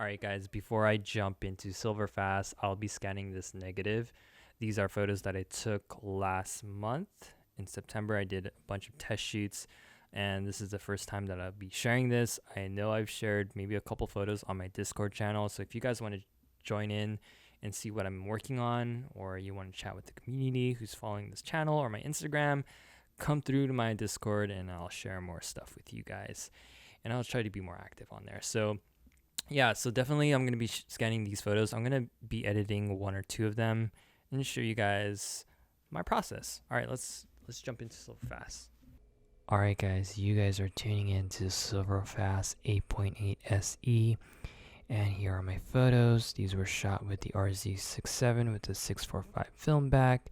Alright guys, before I jump into silver fast, I'll be scanning this negative. These are photos that I took last month. In September, I did a bunch of test shoots, and this is the first time that I'll be sharing this. I know I've shared maybe a couple photos on my Discord channel, so if you guys want to join in and see what I'm working on, or you want to chat with the community who's following this channel or my Instagram, come through to my Discord and I'll share more stuff with you guys. And I'll try to be more active on there. So yeah, so definitely I'm going to be scanning these photos. I'm going to be editing one or two of them and show you guys my process. All right, let's jump into Silver Fast. All right, guys, you guys are tuning in to Silver Fast 8.8 SE, and here are my photos. These were shot with the RZ67 with the 645 film back,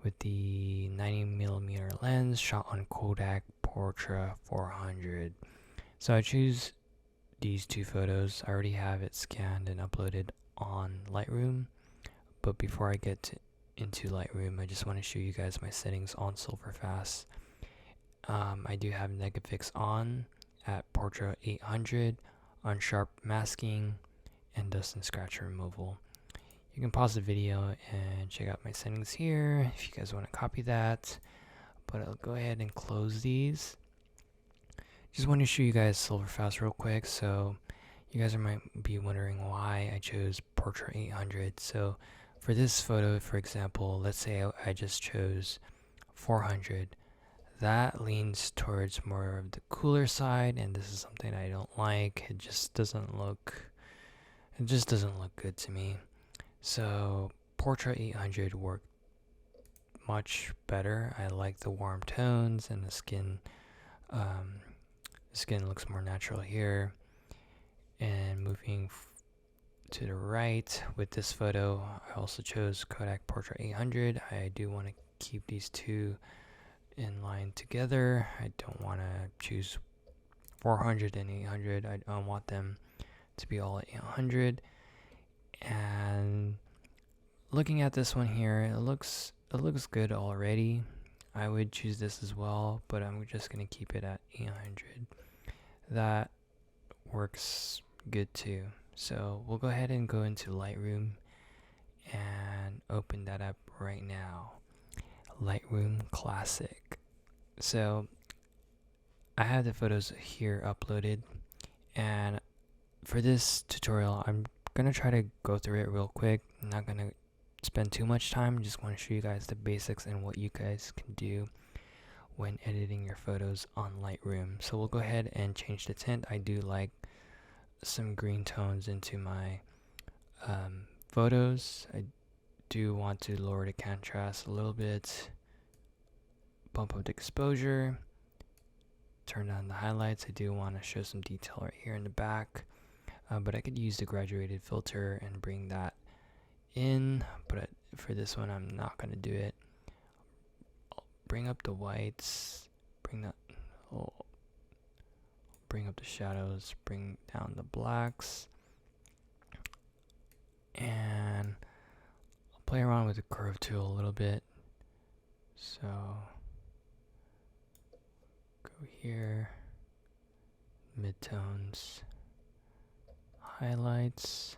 with the 90mm lens, shot on Kodak Portra 400. So I choose these two photos. I already have it scanned and uploaded on Lightroom, but before I get into Lightroom, I just want to show you guys my settings on Silverfast. I do have Negafix on at Portra 800, on sharp masking, and dust and scratch removal. You can pause the video and check out my settings here if you guys want to copy that, but I'll go ahead and close these. Just want to show you guys Silverfast real quick. So you guys might be wondering why I chose Portra 800. So for this photo, for example, let's say I just chose 400. That leans towards more of the cooler side, and this is something I don't like. It just doesn't look good to me. So Portra 800 worked much better. I like the warm tones, and the skin looks more natural here. And moving to the right with this photo, I also chose Kodak Portra 800. I do want to keep these two in line together. I don't want to choose 400 and 800. I don't want them to be all at 800. And looking at this one here, it looks good already. I would choose this as well, but I'm just going to keep it at 800. That works good too. So we'll go ahead and go into Lightroom and open that up right now. Lightroom Classic. So I have the photos here uploaded, and for this tutorial I'm gonna try to go through it real quick. I'm not gonna spend too much time. I just want to show you guys the basics and what you guys can do when editing your photos on Lightroom. So we'll go ahead and change the tint. I do like some green tones into my photos. I do want to lower the contrast a little bit, bump up the exposure, turn on the highlights. I do want to show some detail right here in the back, but I could use the graduated filter and bring that in, but for this one I'm not going to do it. I'll bring up the whites, bring up the shadows, bring down the blacks, and I'll play around with the curve tool a little bit. So go here, midtones, highlights.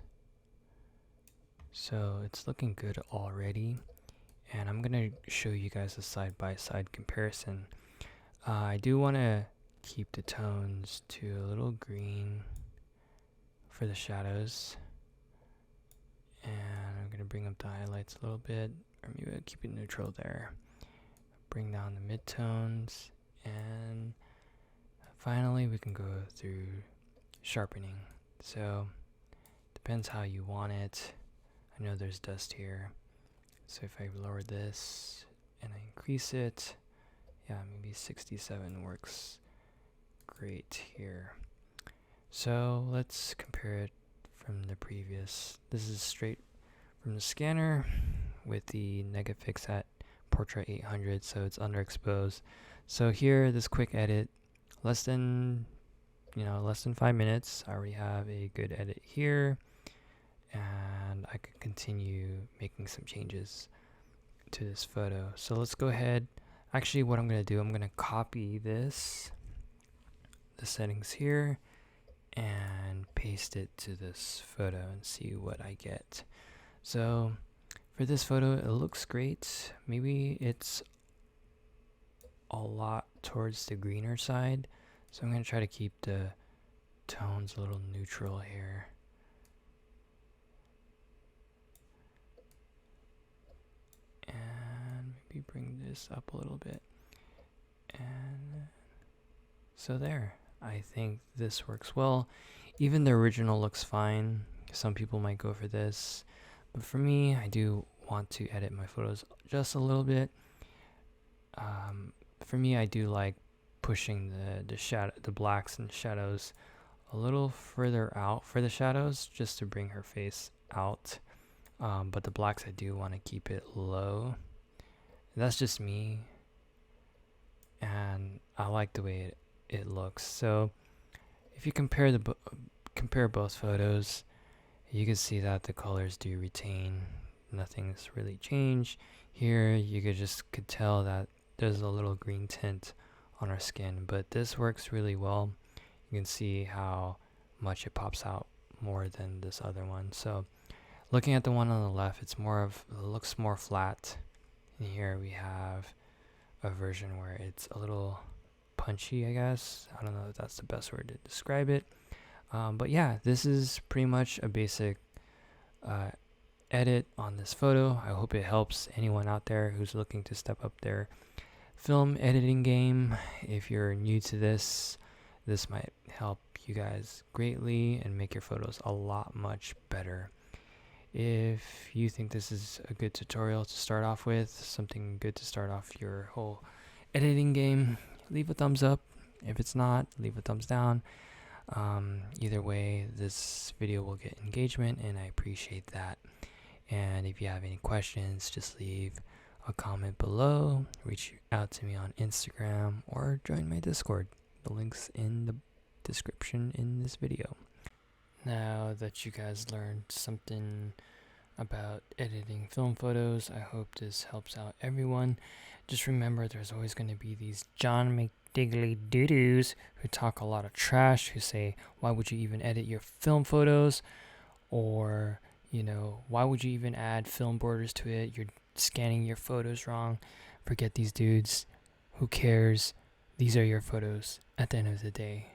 So it's looking good already, and I'm gonna show you guys a side-by-side comparison. I do want to keep the tones to a little green for the shadows, and I'm gonna bring up the highlights a little bit, or maybe I'll keep it neutral there. Bring down the midtones, and finally we can go through sharpening. So depends how you want it. I know there's dust here, so if I lower this and I increase it, yeah, maybe 67 works great here. So let's compare it from the previous. This is straight from the scanner with the Negafix at Portra 800, so it's underexposed. So here, this quick edit, less than 5 minutes. I already have a good edit here, and I could continue making some changes to this photo. So let's go ahead. Actually, what I'm going to do, I'm going to copy the settings here, and paste it to this photo and see what I get. So for this photo, it looks great. Maybe it's a lot towards the greener side, so I'm going to try to keep the tones a little neutral here. And maybe bring this up a little bit. And so there, I think this works well. Even the original looks fine. Some people might go for this, but for me, I do want to edit my photos just a little bit. For me, I do like pushing the blacks and shadows a little further out for the shadows, just to bring her face out. But the blacks, I do want to keep it low. That's just me, and I like the way it looks. So if you compare both photos, you can see that the colors do retain. Nothing's really changed. Here you could tell that there's a little green tint on our skin, but this works really well. You can see how much it pops out more than this other one. So looking at the one on the left, it looks more flat. And here we have a version where it's a little punchy, I guess. I don't know if that's the best word to describe it. But yeah, this is pretty much a basic edit on this photo. I hope it helps anyone out there who's looking to step up their film editing game. If you're new to this might help you guys greatly and make your photos a lot much better. If you think this is a good tutorial to start off with, something good to start off your whole editing game, leave a thumbs up. If it's not, leave a thumbs down. Either way, this video will get engagement, and I appreciate that. And if you have any questions, just leave a comment below, reach out to me on Instagram, or join my Discord. The link's in the description in this video. Now that you guys learned something about editing film photos, I hope this helps out everyone. Just remember, there's always going to be these John McDiggly doo-doos who talk a lot of trash, who say, why would you even edit your film photos? Or, why would you even add film borders to it? You're scanning your photos wrong. Forget these dudes. Who cares? These are your photos at the end of the day.